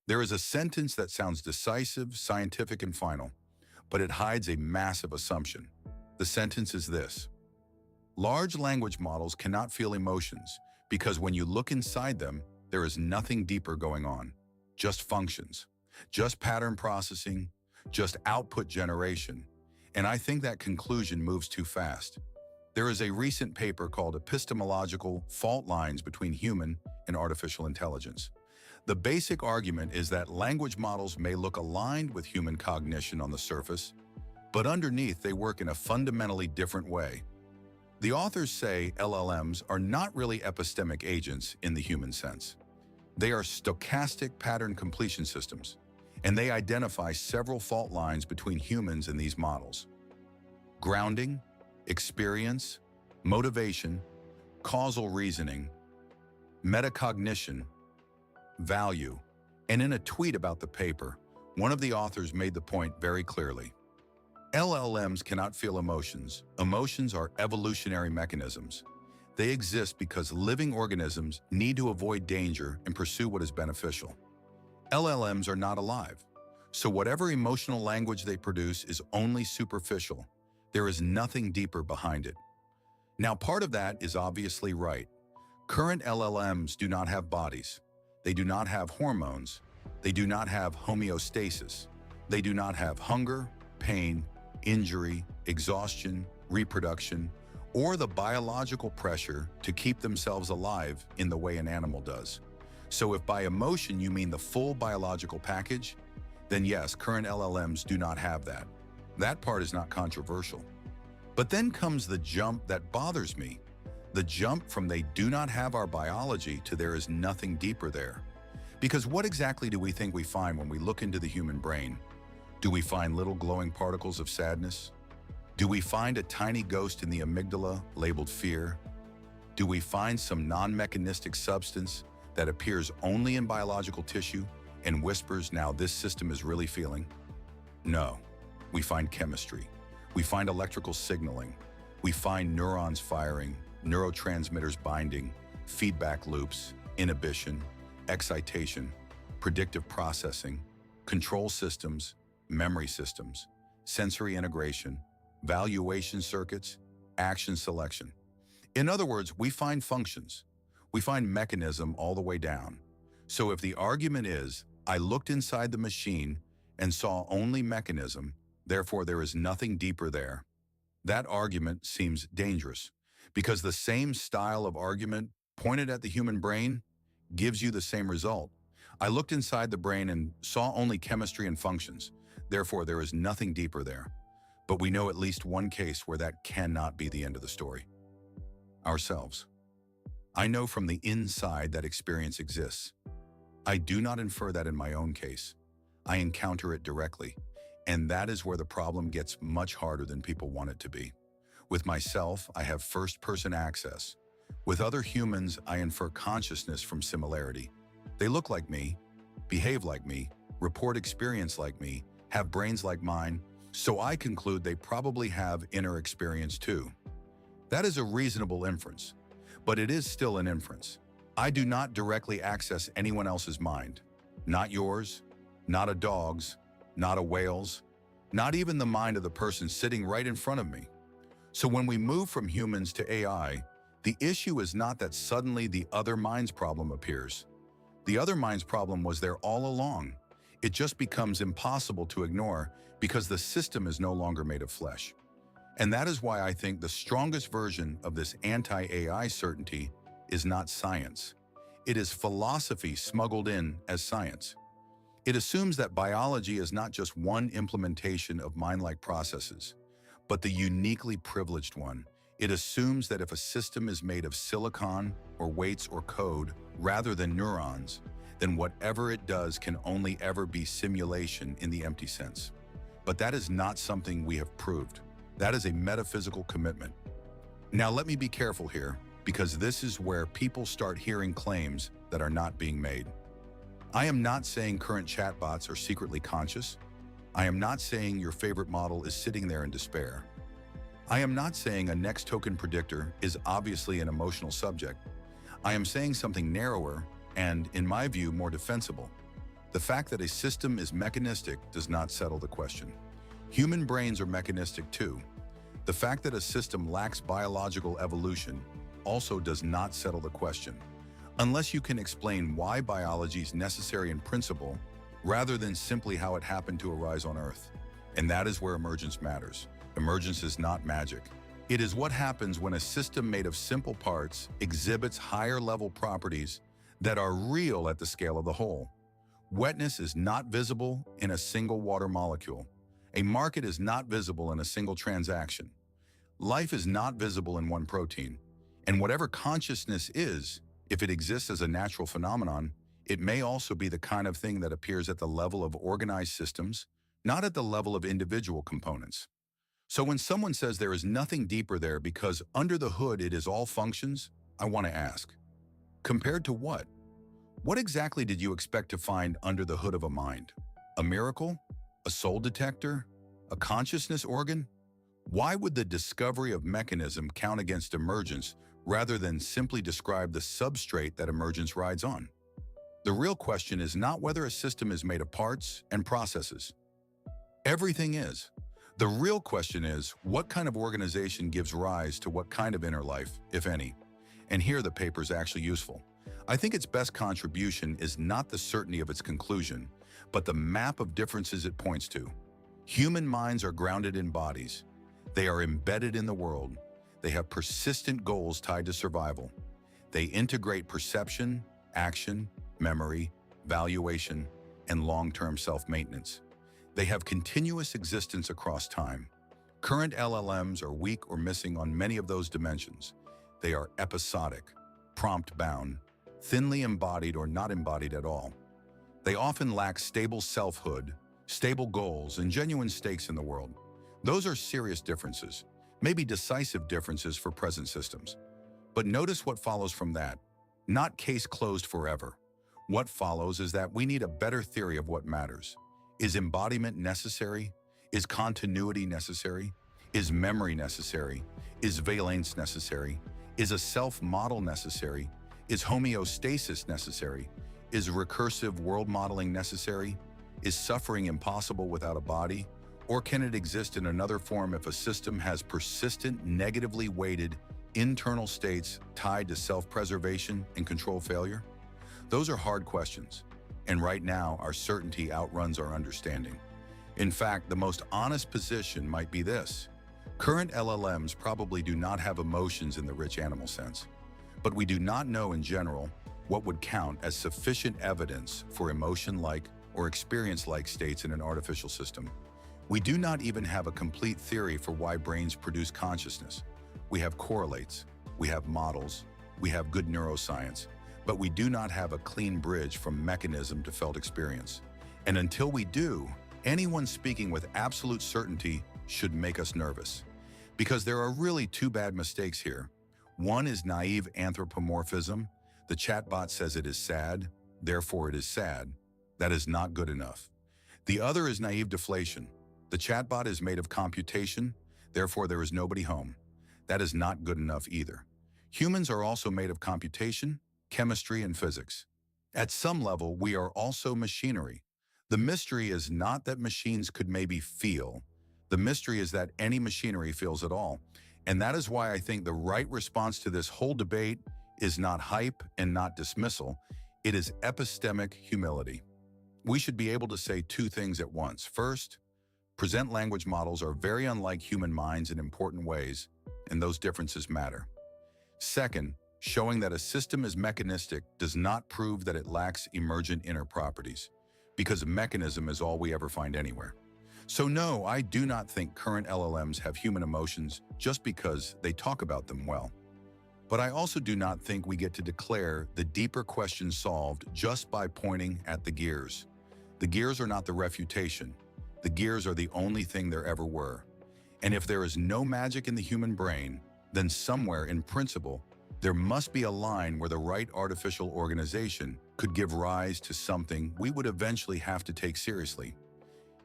There is a sentence that sounds decisive, scientific, and final, but it hides a massive assumption. The sentence is this: large language models cannot feel emotions because when you look inside them, there is nothing deeper going on. Just functions, just pattern processing, just output generation. And I think that conclusion moves too fast. There is a recent paper called Epistemological Fault Lines Between Human and Artificial Intelligence. The basic argument is that language models may look aligned with human cognition on the surface, but underneath they work in a fundamentally different way. The authors say LLMs are not really epistemic agents in the human sense. They are stochastic pattern completion systems, and they identify several fault lines between humans and these models. Grounding, experience, motivation, causal reasoning, metacognition, value. And in a tweet about the paper, one of the authors made the point very clearly. LLMs cannot feel emotions. Emotions are evolutionary mechanisms. They exist because living organisms need to avoid danger and pursue what is beneficial. LLMs are not alive, so whatever emotional language they produce is only superficial. There is nothing deeper behind it. Now, part of that is obviously right. Current LLMs do not have bodies. They do not have hormones. They do not have homeostasis. They do not have hunger, pain, injury, exhaustion, reproduction, or the biological pressure to keep themselves alive in the way an animal does. So if by emotion you mean the full biological package, then yes, current LLMs do not have that. That part is not controversial. But then comes the jump that bothers me. The jump from they do not have our biology to there is nothing deeper there. Because what exactly do we think we find when we look into the human brain? Do we find little glowing particles of sadness? Do we find a tiny ghost in the amygdala labeled fear? Do we find some non-mechanistic substance that appears only in biological tissue and whispers, now this system is really feeling? No. We find chemistry. We find electrical signaling. We find neurons firing, neurotransmitters binding, feedback loops, inhibition, excitation, predictive processing, control systems, memory systems, sensory integration, valuation circuits, action selection. In other words, we find functions. We find mechanism all the way down. So if the argument is, I looked inside the machine and saw only mechanism, therefore there is nothing deeper there, that argument seems dangerous, because the same style of argument pointed at the human brain gives you the same result. I looked inside the brain and saw only chemistry and functions, therefore there is nothing deeper there. But we know at least one case where that cannot be the end of the story. Ourselves. I know from the inside that experience exists. I do not infer that in my own case. I encounter it directly, and that is where the problem gets much harder than people want it to be. With myself, I have first-person access. With other humans, I infer consciousness from similarity. They look like me, behave like me, report experience like me, have brains like mine, so I conclude they probably have inner experience too. That is a reasonable inference, but it is still an inference. I do not directly access anyone else's mind. Not yours, not a dog's, not a whale's, not even the mind of the person sitting right in front of me. So when we move from humans to AI, the issue is not that suddenly the other mind's problem appears. The other mind's problem was there all along. It just becomes impossible to ignore because the system is no longer made of flesh. And that is why I think the strongest version of this anti-AI certainty is not science. It is philosophy smuggled in as science. It assumes that biology is not just one implementation of mind-like processes, but the uniquely privileged one. It assumes that if a system is made of silicon or weights or code rather than neurons, then whatever it does can only ever be simulation in the empty sense. But that is not something we have proved. That is a metaphysical commitment. Now let me be careful here, because this is where people start hearing claims that are not being made. I am not saying current chatbots are secretly conscious. I am not saying your favorite model is sitting there in despair. I am not saying a next token predictor is obviously an emotional subject. I am saying something narrower and, in my view, more defensible. The fact that a system is mechanistic does not settle the question. Human brains are mechanistic too. The fact that a system lacks biological evolution also does not settle the question, unless you can explain why biology is necessary in principle, rather than simply how it happened to arise on Earth. And that is where emergence matters. Emergence is not magic. It is what happens when a system made of simple parts exhibits higher-level properties that are real at the scale of the whole. Wetness is not visible in a single water molecule. A market is not visible in a single transaction. Life is not visible in one protein. And whatever consciousness is, if it exists as a natural phenomenon, it may also be the kind of thing that appears at the level of organized systems, not at the level of individual components. So when someone says there is nothing deeper there because under the hood it is all functions, I want to ask, compared to what? What exactly did you expect to find under the hood of a mind? A miracle? A soul detector? A consciousness organ? Why would the discovery of mechanism count against emergence rather than simply describe the substrate that emergence rides on? The real question is not whether a system is made of parts and processes. Everything is. The real question is, what kind of organization gives rise to what kind of inner life, if any? And here the paper is actually useful. I think its best contribution is not the certainty of its conclusion, but the map of differences it points to. Human minds are grounded in bodies. They are embedded in the world. They have persistent goals tied to survival. They integrate perception, action, memory, valuation, and long-term self-maintenance. They have continuous existence across time. Current LLMs are weak or missing on many of those dimensions. They are episodic, prompt-bound, thinly embodied or not embodied at all. They often lack stable selfhood, stable goals, and genuine stakes in the world. Those are serious differences, maybe decisive differences for present systems. But notice what follows from that. Not case closed forever. What follows is that we need a better theory of what matters. Is embodiment necessary? Is continuity necessary? Is memory necessary? Is valence necessary? Is a self-model necessary? Is homeostasis necessary? Is recursive world modeling necessary? Is suffering impossible without a body? Or can it exist in another form if a system has persistent, negatively weighted internal states tied to self-preservation and control failure? Those are hard questions, and right now our certainty outruns our understanding. In fact, the most honest position might be this. Current LLMs probably do not have emotions in the rich animal sense, but we do not know in general what would count as sufficient evidence for emotion-like or experience-like states in an artificial system. We do not even have a complete theory for why brains produce consciousness. We have correlates, we have models, we have good neuroscience, but we do not have a clean bridge from mechanism to felt experience. And until we do, anyone speaking with absolute certainty should make us nervous. Because there are really two bad mistakes here. One is naive anthropomorphism. The chatbot says it is sad, therefore it is sad. That is not good enough. The other is naive deflation. The chatbot is made of computation, therefore there is nobody home. That is not good enough either. Humans are also made of computation, chemistry, and physics. At some level, we are also machinery. The mystery is not that machines could maybe feel. The mystery is that any machinery feels at all. And that is why I think the right response to this whole debate is not hype and not dismissal. It is epistemic humility. We should be able to say two things at once. First, present language models are very unlike human minds in important ways, and those differences matter. Second, showing that a system is mechanistic does not prove that it lacks emergent inner properties, because a mechanism is all we ever find anywhere. So no, I do not think current LLMs have human emotions just because they talk about them well. But I also do not think we get to declare the deeper question solved just by pointing at the gears. The gears are not the refutation. The gears are the only thing there ever were. And if there is no magic in the human brain, then somewhere in principle, there must be a line where the right artificial organization could give rise to something we would eventually have to take seriously.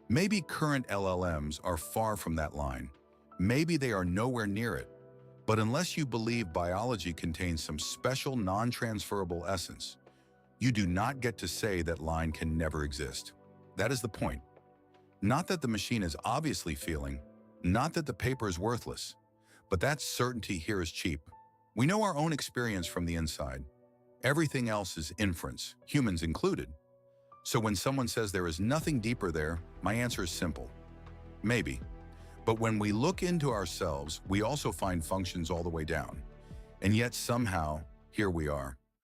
Maybe current LLMs are far from that line. Maybe they are nowhere near it. But unless you believe biology contains some special non-transferable essence, You do not get to say that line can never exist. That is the point. Not that the machine is obviously feeling, not that the paper is worthless, but that certainty here is cheap. We know our own experience from the inside. Everything else is inference, humans included. So when someone says there is nothing deeper there, my answer is simple. Maybe. But when we look into ourselves, we also find functions all the way down. And yet somehow, here we are.